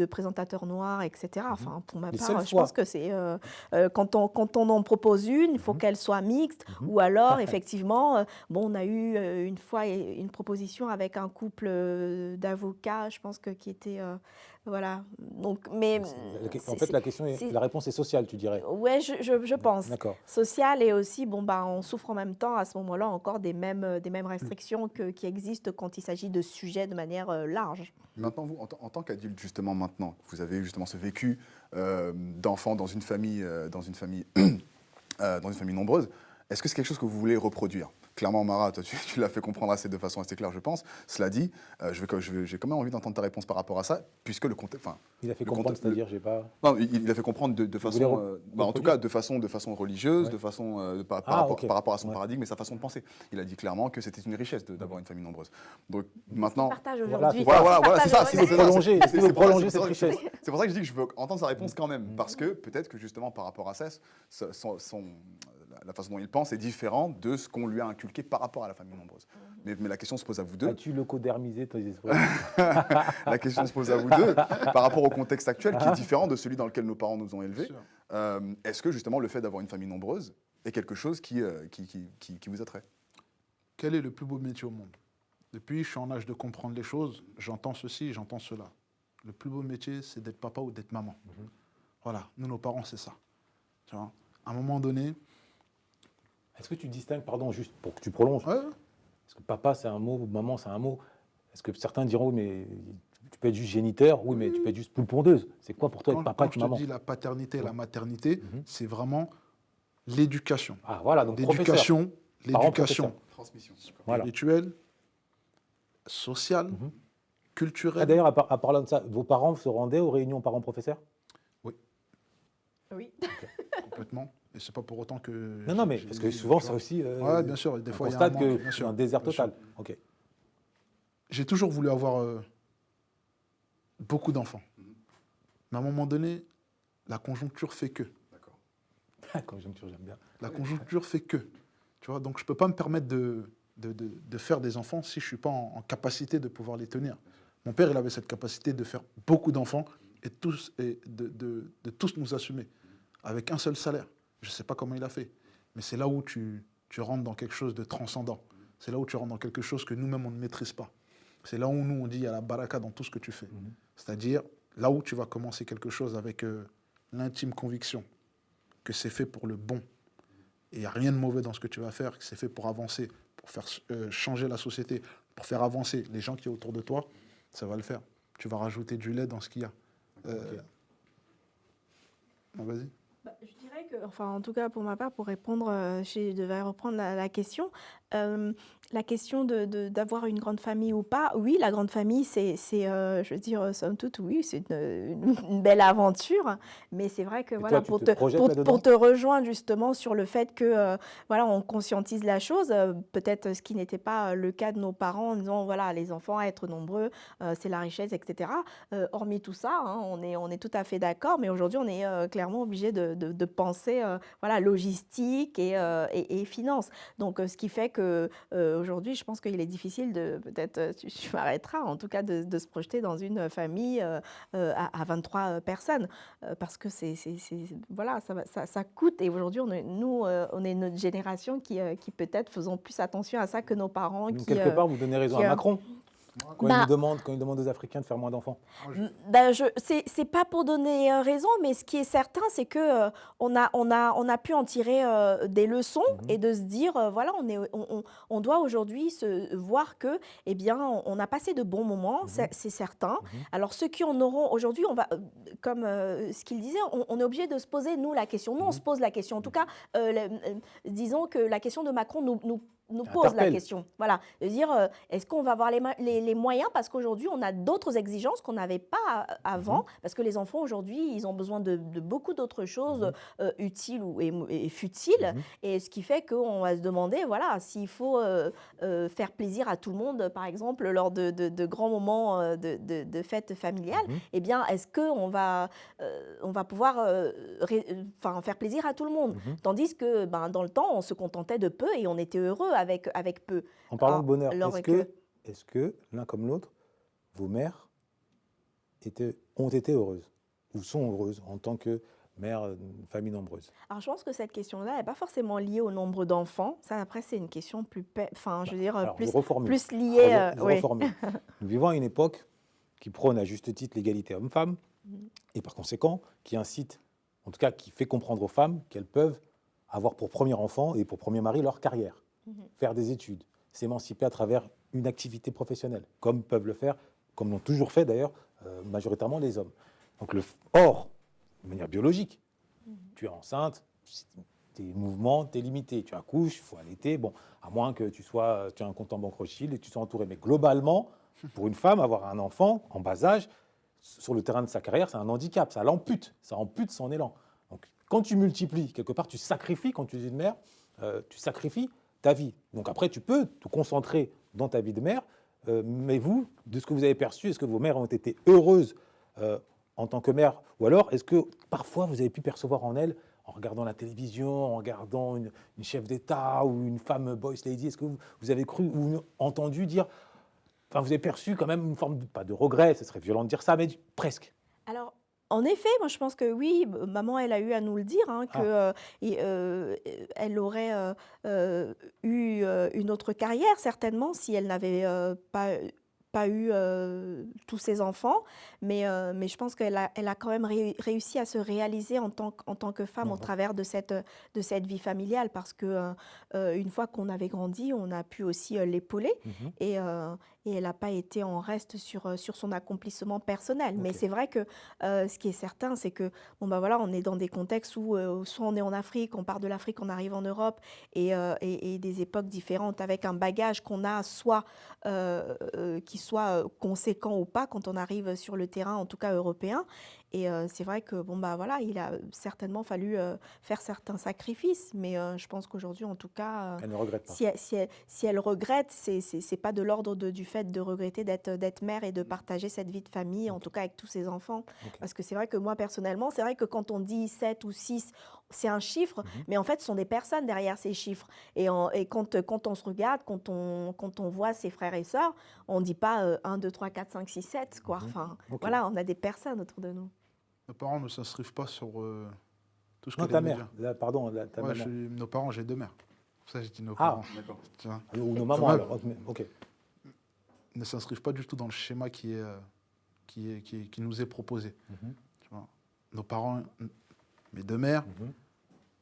présentateurs noirs, etc. Enfin, pour ma part, je pense que c'est quand on en propose une, il faut qu'elle soit mixte, ou alors, effectivement, on a eu une fois une proposition avec un couple d'avocats, je pense qui était... voilà. Donc, mais En fait, la réponse est sociale, tu dirais. Oui, je pense. D'accord. Sociale et aussi, on souffre en même temps à ce moment-là encore des mêmes restrictions qui existent quand il s'agit de sujets de manière large. Maintenant, vous, en tant qu'adulte, justement, maintenant, vous avez eu justement ce vécu d'enfant dans une famille nombreuse, est-ce que c'est quelque chose que vous voulez reproduire ? Clairement, Mara, toi, tu l'as fait comprendre de façon assez claire, je pense. Cela dit, j'ai quand même envie d'entendre ta réponse par rapport à ça, puisque le contexte... Il a fait comprendre, c'est-à-dire, j'ai pas... Non, il a fait comprendre de façon... en tout cas, de façon religieuse, Ouais. de façon... par rapport à son paradigme et sa façon de penser. Il a dit clairement que c'était une richesse d'avoir une famille nombreuse. Donc, maintenant... Partage aujourd'hui. Voilà, c'est ça. C'est prolonger cette richesse. C'est pour ça que je dis que je veux entendre sa réponse quand même, parce que peut-être que justement, par rapport à ça, la façon dont il pense est différente de ce qu'on lui a inculqué par rapport à la famille nombreuse. Mais la question se pose à vous deux. As-tu locodermisé tes esprits? La question se pose à vous deux par rapport au contexte actuel qui est différent de celui dans lequel nos parents nous ont élevés. Est-ce que justement le fait d'avoir une famille nombreuse est quelque chose qui vous attrait? Quel est le plus beau métier au monde? Depuis, je suis en âge de comprendre les choses, j'entends ceci, j'entends cela. Le plus beau métier, c'est d'être papa ou d'être maman. Voilà, nous, nos parents, c'est ça. Tu vois, à un moment donné... Est-ce que tu distingues, pardon, juste pour que tu prolonges, est-ce que papa c'est un mot, maman c'est un mot? Est-ce que certains diront, oui, mais tu peux être juste géniteur, oui, mais tu peux être juste poule pondeuse. C'est quoi pour toi être papa et maman? Quand je te dis la paternité et la maternité, c'est vraiment l'éducation. Ah voilà, donc l'éducation, Transmission. Voilà. Spirituelle, sociale, culturelle. Ah, d'ailleurs, à parlant de ça, vos parents se rendaient aux réunions parents-professeurs? Oui. Complètement. Et c'est pas pour autant que... Non, mais parce que souvent, ça aussi... Oui, bien sûr. Des fois, il y a un constate manque, que bien c'est sûr, un désert bien sûr. total. Ok. J'ai toujours voulu avoir beaucoup d'enfants. Mais à un moment donné, la conjoncture fait que. D'accord. La conjoncture, j'aime bien. La conjoncture fait que. Tu vois, donc je ne peux pas me permettre de faire des enfants si je ne suis pas en capacité de pouvoir les tenir. Mon père, il avait cette capacité de faire beaucoup d'enfants et de tous nous assumer avec un seul salaire. Je ne sais pas comment il a fait. Mais c'est là où tu rentres dans quelque chose de transcendant. C'est là où tu rentres dans quelque chose que nous-mêmes, on ne maîtrise pas. C'est là où nous, on dit il y a la baraka dans tout ce que tu fais. C'est-à-dire là où tu vas commencer quelque chose avec l'intime conviction que c'est fait pour le bon. Et il n'y a rien de mauvais dans ce que tu vas faire, que c'est fait pour avancer, pour faire changer la société, pour faire avancer les gens qui sont autour de toi, ça va le faire. Tu vas rajouter du lait dans ce qu'il y a. Non, vas-y. Je dirais que, enfin, en tout cas pour ma part, pour répondre, je devais reprendre la question. La question d'avoir une grande famille ou pas, oui, la grande famille, je veux dire, somme toute, oui, c'est une belle aventure. Mais c'est vrai que, Et voilà, toi, tu te projettes là-dedans? pour te rejoindre justement sur le fait que, voilà, on conscientise la chose, peut-être ce qui n'était pas le cas de nos parents en disant, voilà, les enfants, être nombreux, c'est la richesse, etc. Hormis tout ça, hein, on est tout à fait d'accord, mais aujourd'hui, on est clairement obligé de penser voilà, logistique et finance. Donc, ce qui fait que aujourd'hui, je pense qu'il est difficile peut-être, tu m'arrêteras, en tout cas, de se projeter dans une famille à 23 personnes, parce que voilà, ça coûte. Et aujourd'hui, on est une génération qui peut-être faisons plus attention à ça que nos parents. Donc, quelque part, vous donnez raison à Macron. Quand il demande aux Africains de faire moins d'enfants. C'est pas pour donner raison, mais ce qui est certain, c'est que on a pu en tirer des leçons et de se dire, voilà, on doit aujourd'hui se voir que, eh bien, on a passé de bons moments, c'est certain. Alors ceux qui en auront aujourd'hui, on va, comme ce qu'il disait, on est obligé de se poser nous la question. Nous, on se pose la question. En tout cas, disons que la question de Macron nous pose la question. Voilà, de dire, est-ce qu'on va avoir les moyens, parce qu'aujourd'hui, on a d'autres exigences qu'on n'avait pas avant, parce que les enfants, aujourd'hui, ils ont besoin de beaucoup d'autres choses utiles et futiles, et ce qui fait qu'on va se demander, voilà, s'il faut faire plaisir à tout le monde, par exemple, lors de grands moments de fêtes familiales, eh bien, est-ce qu'on va pouvoir faire plaisir à tout le monde, tandis que, dans le temps, on se contentait de peu et on était heureux avec peu. En parlant de bonheur, est-ce que l'un comme l'autre, vos mères ont été heureuses ou sont heureuses en tant que mère d'une famille nombreuse? Alors, je pense que cette question-là n'est pas forcément liée au nombre d'enfants. Ça, après, c'est une question plus liée. Nous vivons à une époque qui prône à juste titre l'égalité homme-femme et par conséquent qui incite, en tout cas qui fait comprendre aux femmes qu'elles peuvent avoir pour premier enfant et pour premier mari leur carrière. Faire des études, s'émanciper à travers une activité professionnelle, comme peuvent le faire, comme l'ont toujours fait d'ailleurs, majoritairement les hommes. Donc or, de manière biologique, tu es enceinte, tes mouvements, t'es limité, tu accouches, il faut allaiter, bon, à moins que tu aies un compte en banque Rothschild et tu sois entouré. Mais globalement, pour une femme, avoir un enfant en bas âge, sur le terrain de sa carrière, c'est un handicap, ça ampute son élan. Donc quand tu multiplies, quelque part, tu sacrifies, quand tu es une mère, tu sacrifies ta vie. Donc après, tu peux te concentrer dans ta vie de mère, mais vous, de ce que vous avez perçu, est-ce que vos mères ont été heureuses en tant que mère? Ou alors, est-ce que parfois, vous avez pu percevoir en elles, en regardant la télévision, en regardant une chef d'État ou une femme boss lady, est-ce que vous avez cru ou entendu dire, enfin, vous avez perçu quand même une forme, pas de regret, ce serait violent de dire ça, mais presque? Alors, en effet, moi je pense que oui, maman, elle a eu à nous le dire, hein, qu'elle aurait eu une autre carrière, certainement, si elle n'avait pas eu tous ses enfants, mais je pense qu'elle a quand même réussi à se réaliser en tant que femme au travers de cette vie familiale, parce que une fois qu'on avait grandi, on a pu aussi l'épauler, et elle n'a pas été en reste sur son accomplissement personnel. Mais c'est vrai que ce qui est certain, c'est que voilà, on est dans des contextes où soit on est en Afrique, on part de l'Afrique, on arrive en Europe, et des époques différentes, avec un bagage qu'on a, soit qui soit conséquent ou pas quand on arrive sur le terrain, en tout cas européen. Et c'est vrai que voilà, il a certainement fallu faire certains sacrifices, mais je pense qu'aujourd'hui, en tout cas, elle ne regrette pas. Si elle regrette, c'est pas de l'ordre du fait de regretter d'être mère et de partager cette vie de famille, en tout cas avec tous ses enfants. Parce que c'est vrai que moi, personnellement, c'est vrai que quand on dit 7 ou 6, c'est un chiffre, mais en fait, ce sont des personnes derrière ces chiffres. Et quand on se regarde, quand on voit ses frères et sœurs, on ne dit pas 1, 2, 3, 4, 5, 6, 7, quoi. Enfin, voilà, on a des personnes autour de nous. Nos parents ne s'inscrivent pas sur tout ce que non, ta mère. Ta maman. Nos parents, j'ai 2 mères. Pour ça, j'ai dit nos parents. D'accord. Ou nos mamans, alors. Ok. Ne s'inscrivent pas du tout dans le schéma qui nous est proposé. Tu vois, nos parents, mes 2 mères,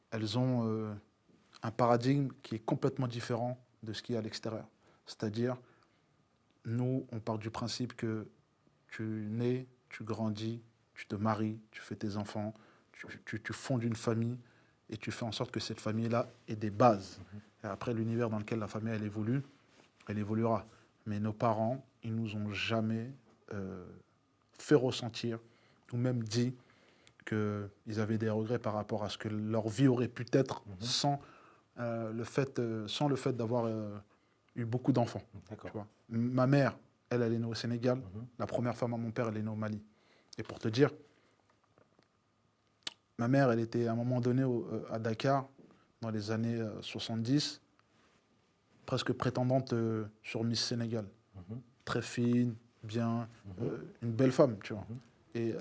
elles ont un paradigme qui est complètement différent de ce qu'il y a à l'extérieur. C'est-à-dire, nous, on part du principe que tu nais, tu grandis, tu te maries, tu fais tes enfants, tu fondes une famille et tu fais en sorte que cette famille-là ait des bases. Et après, l'univers dans lequel la famille, elle évoluera. Mais nos parents, ils nous ont jamais fait ressentir ou même dit qu'ils avaient des regrets par rapport à ce que leur vie aurait pu être sans le fait d'avoir eu beaucoup d'enfants. Tu vois. Ma mère, elle est née au Sénégal. La première femme à mon père, elle est née au Mali. Et pour te dire, ma mère, elle était à un moment donné à Dakar, dans les années 70, presque prétendante sur Miss Sénégal. Très fine, bien, une belle femme, tu vois. Et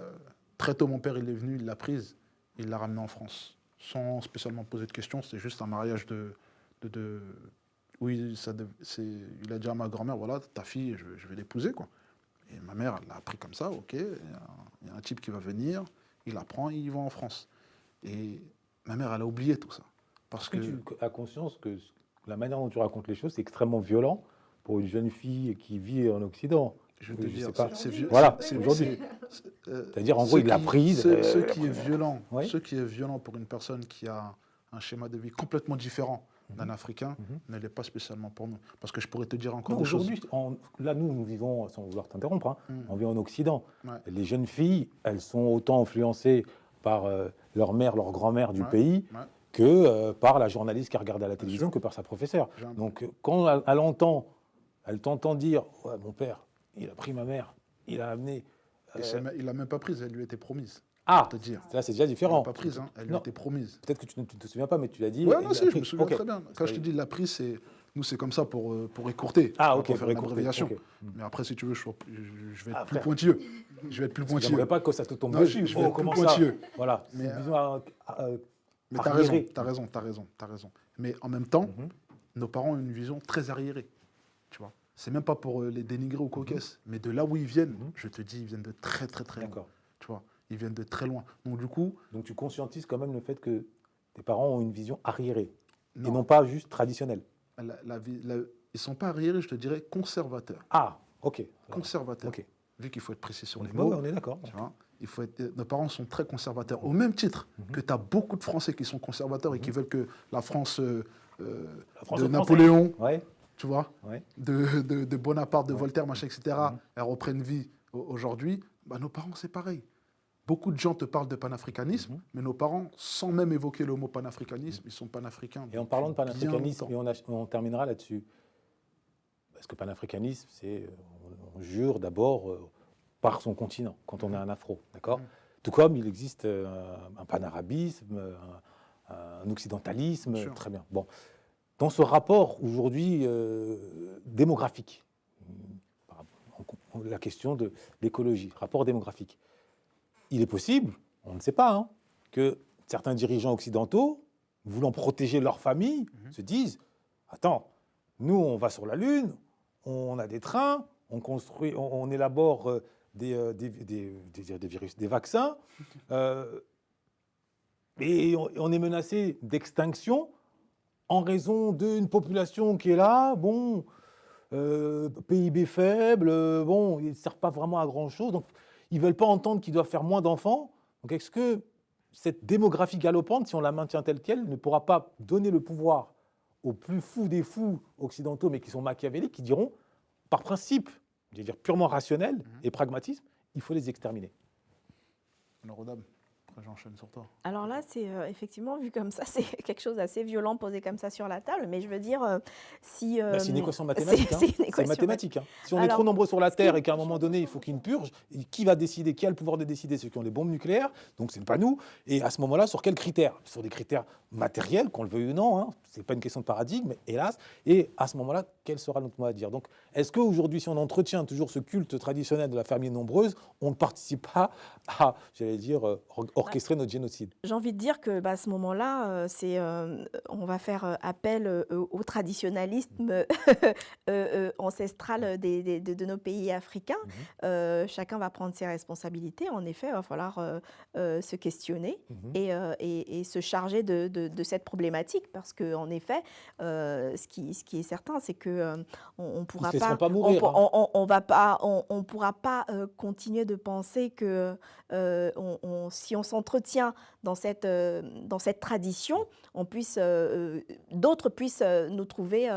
très tôt, mon père, il est venu, il l'a prise, il l'a ramenée en France, sans spécialement poser de questions. C'était juste un mariage oui, il a dit à ma grand-mère, voilà, ta fille, je vais l'épouser, quoi. Et ma mère, elle l'a appris comme ça, ok, il y a un type qui va venir, il la prend et il va en France. Et ma mère, elle a oublié tout ça. Parce que tu as conscience que la manière dont tu racontes les choses, c'est extrêmement violent pour une jeune fille qui vit en Occident. Je vais te dire, voilà, c'est aujourd'hui. C'est-à-dire, en gros, il l'a prise. Ce qui est violent, ouais. Ce qui est violent pour une personne qui a un schéma de vie complètement différent d'un Africain, ne l'est pas spécialement pour nous. Parce que je pourrais te dire encore des choses. Aujourd'hui, là, nous vivons, sans vouloir t'interrompre, hein, on vit en Occident. Ouais. Les jeunes filles, elles sont autant influencées par leur mère, leur grand-mère du pays, que par la journaliste qui regarde à la télévision, que par sa professeure. Donc, quand elle t'entend dire ouais, mon père, il a pris ma mère, il a amené. Il l'a même pas prise, elle lui était promise. Ah, te dire. Là, c'est déjà différent. Elle l'a pas prise, hein, elle lui était promise. Peut-être que tu ne te souviens pas, mais tu l'as dit. Ouais, non, si, je me souviens très bien. Quand je te dis la prise, nous, c'est comme ça pour écourter. Ah, ok, pour faire une écourter, abréviation. okay. Mais après, si tu veux, je vais être plus pointilleux. Je vais être plus pointilleux. Je n'aimerais pas que ça te tombe non, dessus. Je vais être plus pointilleux. Voilà. Mais t'as raison. Mais en même temps, nos parents ont une vision très arriérée. Tu vois. C'est même pas pour les dénigrer ou coquesses, mais de là où ils viennent, je te dis, ils viennent de très, très, très loin. Tu vois, ils viennent de très loin. Donc, du coup. Donc, tu conscientises quand même le fait que tes parents ont une vision arriérée et non pas juste traditionnelle. Ils ne sont pas arriérés, je te dirais conservateurs. Ah, ok. Conservateurs. Okay. Vu qu'il faut être précis sur les mots. On est d'accord. Tu vois, nos parents sont très conservateurs. Au même titre que tu as beaucoup de Français qui sont conservateurs et qui veulent que la France de Napoléon. Ouais. Tu vois, de Bonaparte, de Voltaire, machin, etc., elles reprennent vie aujourd'hui, bah, nos parents, c'est pareil. Beaucoup de gens te parlent de panafricanisme, mais nos parents, sans même évoquer le mot panafricanisme, ils sont panafricains. Et en parlant de panafricanisme, et on terminera là-dessus, parce que panafricanisme, c'est, on jure d'abord par son continent, quand on est un afro, d'accord ? Tout comme il existe un panarabisme, un occidentalisme, très bien. Bon. Dans ce rapport aujourd'hui démographique, la question de l'écologie, rapport démographique, il est possible, on ne sait pas, hein, que certains dirigeants occidentaux, voulant protéger leur famille, se disent « Attends, nous on va sur la Lune, on a des trains, on construit, on élabore des virus, des vaccins, et on est menacé d'extinction » en raison d'une population qui est là, bon, PIB faible, bon, ils ne servent pas vraiment à grand-chose, donc ils ne veulent pas entendre qu'ils doivent faire moins d'enfants. Donc est-ce que cette démographie galopante, si on la maintient telle qu'elle, ne pourra pas donner le pouvoir aux plus fous des fous occidentaux, mais qui sont machiavéliques, qui diront, par principe, je veux dire purement rationnel et pragmatisme, il faut les exterminer. Honorable. Après, j'enchaîne sur toi. Alors là, c'est effectivement, vu comme ça, c'est quelque chose d'assez violent posé comme ça sur la table. Mais je veux dire, si... c'est une équation mathématique. C'est mathématique. Hein. Si on est trop nombreux sur la Terre et qu'à un moment donné, il faut qu'il y ait une purge, qui va décider ? Qui a le pouvoir de décider ? Ceux qui ont les bombes nucléaires, donc ce n'est pas nous. Et à ce moment-là, sur quels critères ? Sur des critères matériels, qu'on le veuille ou non. Hein. Ce n'est pas une question de paradigme, hélas. Et à ce moment-là, quel sera notre mot à dire ? Donc, est-ce qu'aujourd'hui, si on entretient toujours ce culte traditionnel de la famille nombreuse, on ne participe pas à, j'allais dire, orchestrer notre génocide ? J'ai envie de dire que à ce moment-là, on va faire appel au traditionnalisme ancestral de nos pays africains. Chacun va prendre ses responsabilités. En effet, il va falloir se questionner et se charger de cette problématique, parce qu'en effet, ce qui est certain, c'est que on pourra pas mourir, on pourra pas continuer de penser que si on s'entretient dans cette tradition, d'autres puissent nous trouver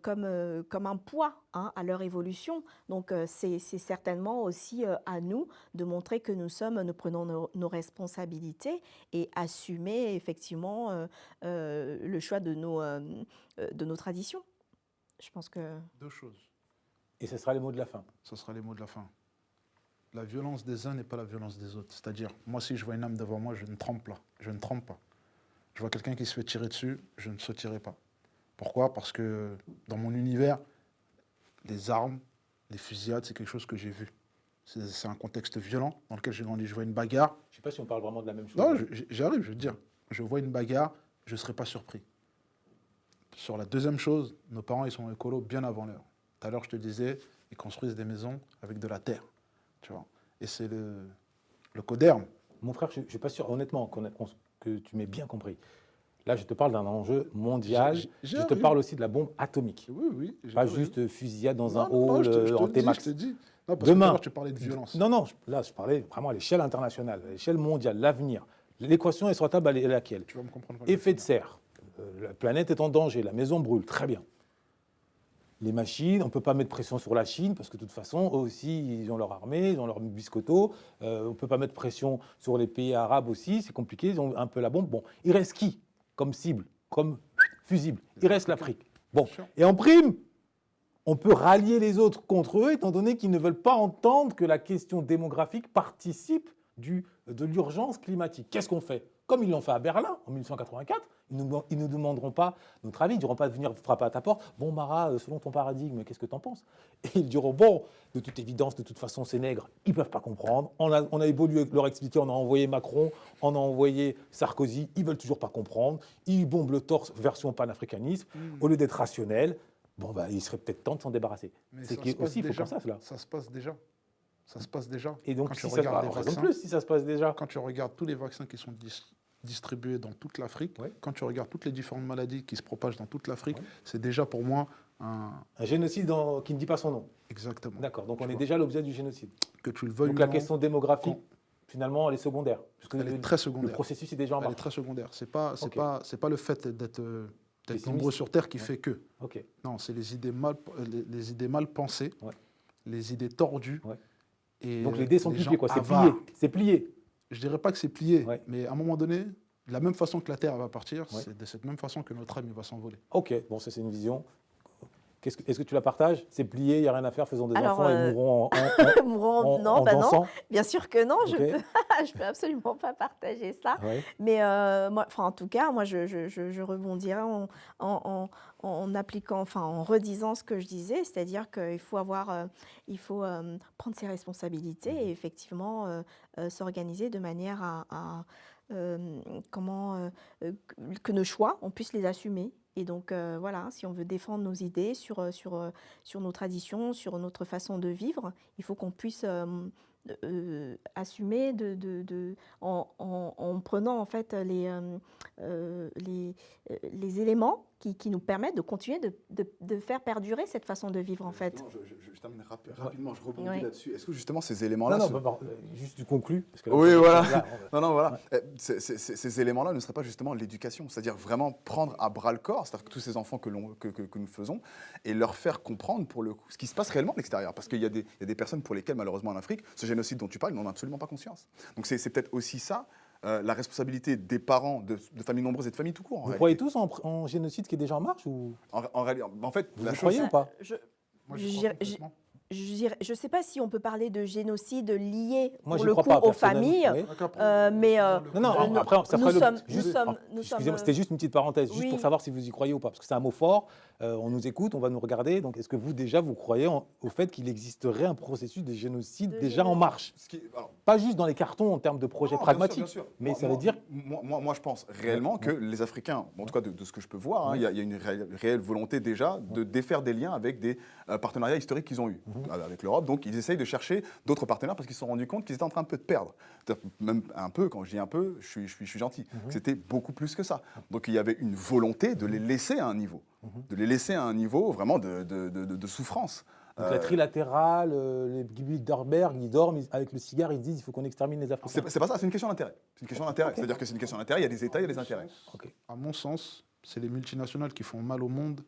comme un poids à leur évolution. Donc, c'est certainement aussi à nous de montrer que nous prenons nos responsabilités et assumer effectivement le choix de nos traditions. Je pense que... 2 choses. Et ce sera les mots de la fin. Ce sera les mots de la fin. La violence des uns n'est pas la violence des autres. C'est-à-dire, moi, si je vois une âme devant moi, je ne tremble pas. Je ne tremble pas. Je vois quelqu'un qui se fait tirer dessus, je ne sautirai pas. Pourquoi? Parce que dans mon univers, les armes, les fusillades, c'est quelque chose que j'ai vu. C'est un contexte violent dans lequel j'ai grandi. Je vois une bagarre. Je ne sais pas si on parle vraiment de la même chose. Non, j'arrive, je veux te dire. Je vois une bagarre, je ne serai pas surpris. Sur la deuxième chose, nos parents, ils sont écolos bien avant l'heure. Tout à l'heure, je te disais, ils construisent des maisons avec de la terre. Tu vois. Et c'est le coderme. Mon frère, je ne suis pas sûr, honnêtement, que tu m'aies bien compris. Là, je te parle d'un enjeu mondial. Je te parle aussi de la bombe atomique. Oui. Pas juste fusillade dans un hall en T-Max. Je te dis. Non, parce Demain, que tu parlais de violence. Non, là, je parlais vraiment à l'échelle internationale, à l'échelle mondiale, l'avenir. L'équation est sur la table, elle est laquelle? Tu vas me comprendre. Effet de serre. La planète est en danger, la maison brûle, très bien. Les machines, on ne peut pas mettre pression sur la Chine, parce que de toute façon, eux aussi, ils ont leur armée, ils ont leur biscotto. On ne peut pas mettre pression sur les pays arabes aussi, c'est compliqué, ils ont un peu la bombe. Bon, il reste qui comme cible, comme fusible? Il reste l'Afrique. Bon, et en prime, on peut rallier les autres contre eux, étant donné qu'ils ne veulent pas entendre que la question démographique participe de l'urgence climatique. Qu'est-ce qu'on fait? Comme ils l'ont fait à Berlin en 1984, ils ne nous demanderont pas notre avis, ils ne diront pas de venir frapper à ta porte. Bon, Mara, selon ton paradigme, qu'est-ce que tu en penses? Et ils diront, bon, de toute évidence, de toute façon, ces nègres, ils ne peuvent pas comprendre. On a beau leur expliquer, on a envoyé Macron, on a envoyé Sarkozy, ils ne veulent toujours pas comprendre. Ils bombent le torse version panafricanisme, au lieu d'être rationnels. Bon, bah, il serait peut-être temps de s'en débarrasser. C'est aussi, il faut penser à cela. Ça se passe déjà. Ça se passe déjà. Et donc, quand si tu ça regardes les vaccins, si ça se passe déjà. Quand tu regardes tous les vaccins qui sont distribués dans toute l'Afrique, quand tu regardes toutes les différentes maladies qui se propagent dans toute l'Afrique, c'est déjà pour moi un génocide qui ne dit pas son nom. Exactement. D'accord, donc on est déjà l'objet du génocide. Que tu le veuilles donc ou la non, question démographique, finalement, elle est secondaire. Elle est très secondaire. Le processus est déjà en marche. Elle est très secondaire. C'est pas le fait d'être nombreux sur Terre qui fait que. Okay. Non, c'est les idées mal pensées, les idées tordues. Et donc les dés sont pliés, quoi. C'est plié. C'est plié. Je dirais pas que c'est plié, mais à un moment donné, de la même façon que la Terre va partir, c'est de cette même façon que notre âme va s'envoler. Ok, bon, ça c'est une vision. Est-ce que tu la partages? C'est plié, il n'y a rien à faire, faisons des enfants et mourrons en dansant. Non, bien sûr que non, okay. Je peux absolument pas partager ça. Ouais. Mais en tout cas, moi, je rebondirais en appliquant, en redisant ce que je disais, c'est-à-dire qu'il faut prendre ses responsabilités et effectivement s'organiser de manière que nos choix, on puisse les assumer. Et donc, voilà, si on veut défendre nos idées sur nos traditions, sur notre façon de vivre, il faut qu'on puisse assumer en prenant en fait les éléments qui nous permettent de continuer de faire perdurer cette façon de vivre en fait. Je termine rapidement, je rebondis là-dessus. Est-ce que justement ces éléments-là... juste tu conclus. Oui, voilà. Voilà. Ces éléments-là ne seraient pas justement l'éducation, c'est-à-dire vraiment prendre à bras-le-corps, c'est-à-dire que tous ces enfants que nous faisons, et leur faire comprendre pour le coup ce qui se passe réellement à l'extérieur. Parce qu'il y a des personnes pour lesquelles, malheureusement en Afrique, ce génocide dont tu parles, ils n'en ont absolument pas conscience. Donc c'est peut-être aussi ça, la responsabilité des parents, de familles nombreuses et de familles tout court. Vous croyez tous en génocide qui est déjà en marche ou... En fait, vous croyez ou pas? Je ne sais pas si on peut parler de génocide lié Moi, pour le coup aux familles, mais excusez-moi, c'était juste une petite parenthèse, juste pour savoir si vous y croyez ou pas, parce que c'est un mot fort, on nous écoute, on va nous regarder, donc est-ce que vous déjà vous croyez au fait qu'il existerait un processus de génocide déjà en marche? Pas juste dans les cartons en termes de projets pragmatiques, bien sûr. Mais ça veut dire... Moi, je pense réellement que les Africains, en tout cas de ce que je peux voir, il y a une réelle volonté déjà de défaire des liens avec des partenariats historiques qu'ils ont eus. Avec l'Europe, donc ils essayent de chercher d'autres partenaires parce qu'ils se sont rendus compte qu'ils étaient en train un peu de perdre. Même un peu, quand je dis un peu, je suis gentil. C'était beaucoup plus que ça. Donc il y avait une volonté de les laisser à un niveau, vraiment de souffrance. Donc la trilatérale, les Bilderberg, ils dorment avec le cigare, ils se disent il faut qu'on extermine les Africains. C'est pas ça, c'est une question d'intérêt. C'est une question d'intérêt. Ok. C'est-à-dire que c'est une question d'intérêt, il y a des États, il y a des intérêts. Ok. À mon sens, c'est les multinationales qui font mal au monde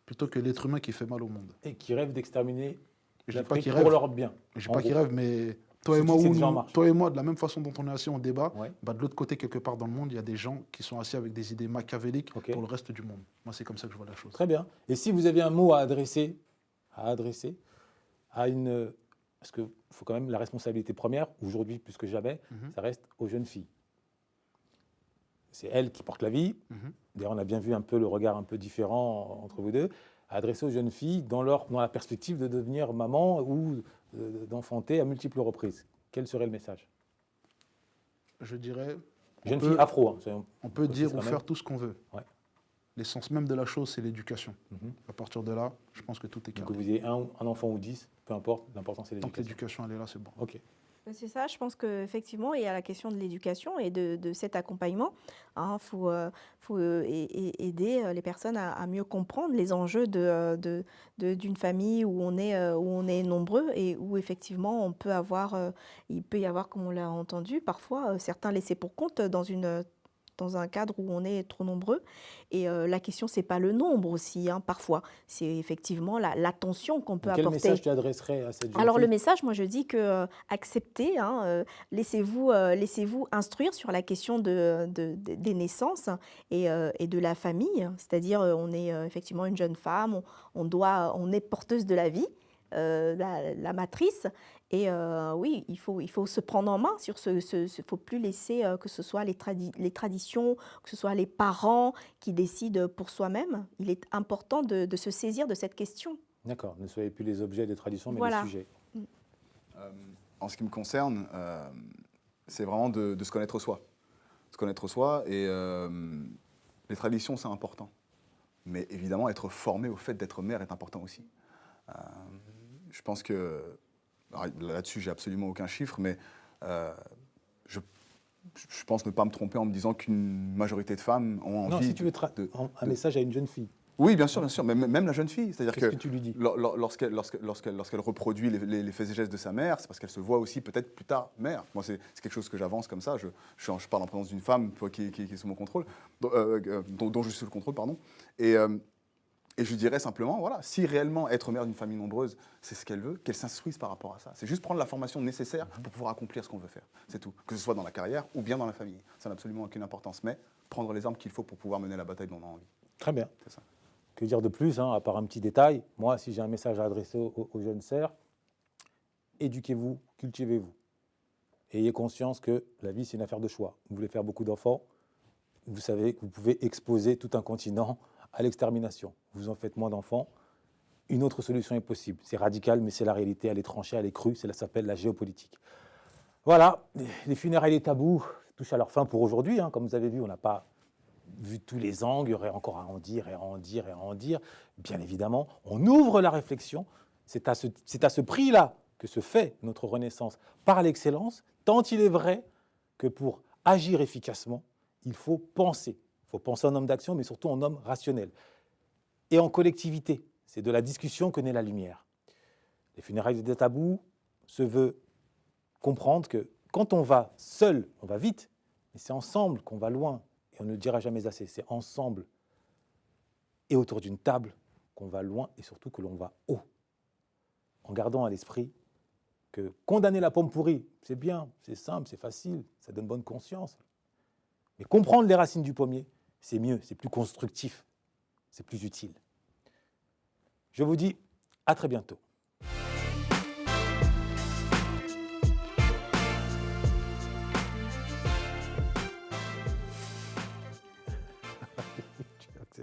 plutôt que l'être humain qui fait mal au monde. Et qui rêvent d'exterminer Je dis pas l'Afrique qu'ils pour rêvent. leur bien. Je dis En pas qu'ils gros. rêvent, mais toi et, Surtout moi, que c'est où déjà en nous- marche. toi et moi, de la même façon dont on est assis, on débat, Ouais. bah, de l'autre côté, quelque part dans le monde, il y a des gens qui sont assis avec des idées machiavéliques Ok. pour le reste du monde. Moi, c'est comme ça que je vois la chose. Très bien. Et si vous avez un mot à adresser à une... Parce qu'il faut quand même la responsabilité première, aujourd'hui plus que jamais, Mhm. ça reste aux jeunes filles. C'est elles qui portent la vie. Mhm. D'ailleurs, on a bien vu un peu le regard un peu différent entre vous deux, adressé aux jeunes filles dans la perspective de devenir maman ou d'enfanter à multiples reprises. Quel serait le message? Je dirais, Jeune peut- fille afro, hein, soyons on peut précis dire quand ou même. faire tout ce qu'on veut. Ouais. L'essence même de la chose, c'est l'éducation. Mhm. À partir de là, je pense que tout est Donc, carré. que vous ayez un enfant ou 10, peu importe, l'important c'est Tant que l'éducation. l'éducation, elle est là, c'est bon. Ok. C'est ça, je pense qu'effectivement, il y a la question de l'éducation et de cet accompagnement. Il faut aider les personnes à mieux comprendre les enjeux d'une famille où on est nombreux et où effectivement il peut y avoir, comme on l'a entendu, parfois certains laissés pour compte dans un cadre où on est trop nombreux. Et la question, c'est pas le nombre aussi, hein, parfois. C'est effectivement l'attention qu'on peut Donc, quel apporter. message tu adresserais à cette jeune Alors fille? le message, moi je dis que acceptez, hein, laissez-vous instruire sur la question des naissances et de la famille. C'est-à-dire on est effectivement une jeune femme, on est porteuse de la vie, la matrice. Et oui, il faut se prendre en main sur faut plus laisser que ce soit les traditions, que ce soit les parents qui décident pour soi-même. Il est important de se saisir de cette question. D'accord, ne soyez plus les objets des traditions, mais Voilà. les sujets. En ce qui me concerne, c'est vraiment de se connaître soi. Se connaître soi et les traditions, c'est important. Mais évidemment, être formé au fait d'être mère est important aussi. Je pense que, alors, là-dessus, j'ai absolument aucun chiffre, mais je pense ne pas me tromper en me disant qu'une majorité de femmes ont envie Non, si tu veux un message à une jeune fille, Oui, bien sûr, mais même la jeune fille. C'est-à-dire qu'est-ce que tu lui dis? Lorsqu'elle reproduit les faits et gestes de sa mère, c'est parce qu'elle se voit aussi peut-être plus tard mère. Moi, c'est quelque chose que j'avance comme ça. Je parle en présence d'une femme qui est sous mon contrôle, dont je suis sous le contrôle, pardon. Et je lui dirais simplement, voilà, si réellement être mère d'une famille nombreuse, c'est ce qu'elle veut, qu'elle s'instruise par rapport à ça. C'est juste prendre la formation nécessaire pour pouvoir accomplir ce qu'on veut faire. C'est tout. Que ce soit dans la carrière ou bien dans la famille. Ça n'a absolument aucune importance. Mais prendre les armes qu'il faut pour pouvoir mener la bataille dont on a envie. Très bien. C'est ça. Que dire de plus, hein, à part un petit détail? Moi, si j'ai un message à adresser aux jeunes sœurs, éduquez-vous, cultivez-vous. Ayez conscience que la vie, c'est une affaire de choix. Vous voulez faire beaucoup d'enfants, vous savez que vous pouvez exposer tout un continent à l'extermination. Vous en faites moins d'enfants, une autre solution est possible. C'est radical, mais c'est la réalité, elle est tranchée, elle est crue, ça s'appelle la géopolitique. Voilà, les funérailles et les tabous touchent à leur fin pour aujourd'hui. Hein. Comme vous avez vu, on n'a pas vu tous les angles, il y aurait encore à en dire et à en dire et à en dire. Bien évidemment, on ouvre la réflexion. C'est à ce prix-là que se fait notre renaissance par l'excellence, tant il est vrai que pour agir efficacement, il faut penser. Il faut penser en homme d'action, mais surtout en homme rationnel. Et en collectivité, c'est de la discussion que naît la lumière. Les funérailles des tabous se veut comprendre que quand on va seul, on va vite, mais c'est ensemble qu'on va loin. Et on ne le dira jamais assez, c'est ensemble et autour d'une table qu'on va loin et surtout que l'on va haut. En gardant à l'esprit que condamner la pomme pourrie, c'est bien, c'est simple, c'est facile, ça donne bonne conscience. Mais comprendre les racines du pommier, c'est mieux, c'est plus constructif, c'est plus utile. Je vous dis à très bientôt.